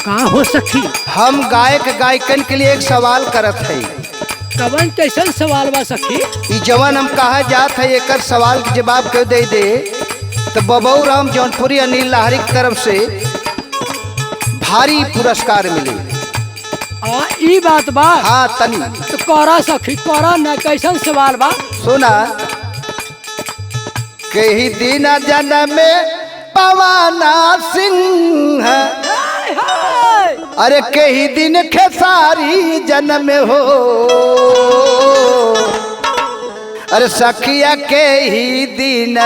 कहाँ हो सखी? हम गायक गायकन के लिए एक सवाल करत है। कवन कैसन सवाल बा सखी? ई जवन हम कहा जात है एक सवाल के जवाब क्यों दे दे तो बबू राम जौनपुरी अनिल लाहरी की तरफ से भारी पुरस्कार मिले। ई बात बा। हाँ तनी तो करा सखी करा न कैसन सवाल बा? सुना। कही दिन जन्म में पवाना सिंह, अरे कही दिन खेसारी जन्म हो, अरे सखिया के ही दिन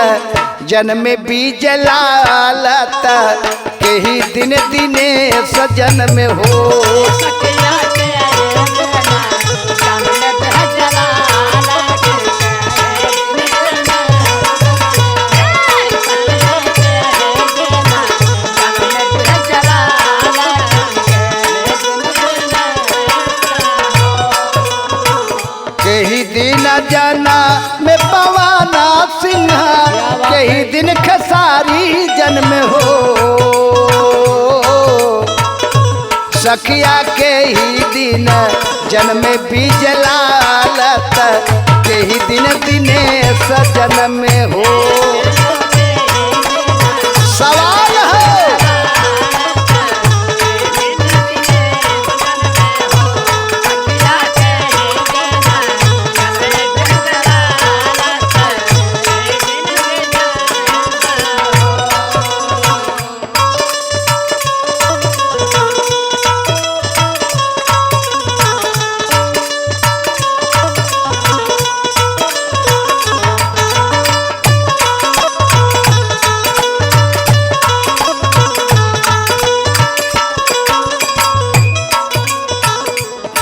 जन्म बीज लालत, के ही दिन दिने सजन में हो। कही दिन जना में पवाना सिंह, कही दिन खेसारी जन्म हो, सखिया के ही दिन जन्म बीज लालत, के ही दिन दिने सजन में हो। सवाल है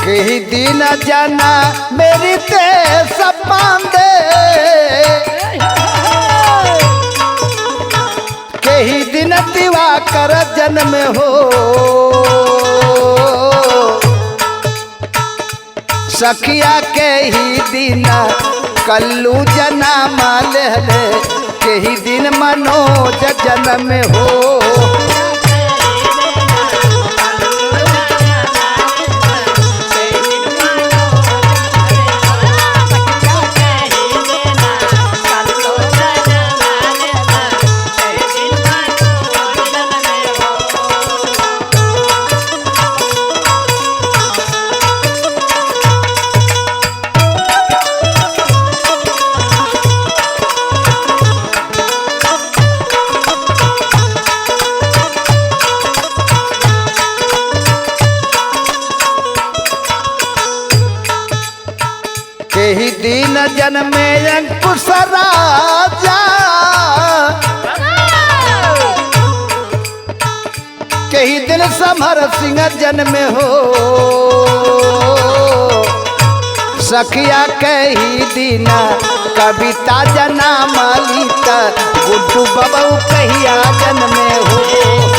कही दिन जाना मेरी ते सपांदे, कही दिन दिवाकर जन्म हो, सखिया के ही दिन कल्लू जना माल, के ही दिन मनोज जन्म हो। कही दिन जन्मे अंकुश राजा, कही दिन समर सिंह जन्म हो, सखिया कही दिन कविता जना मालिक, गुड्डू बबू कहिया जन्म हो।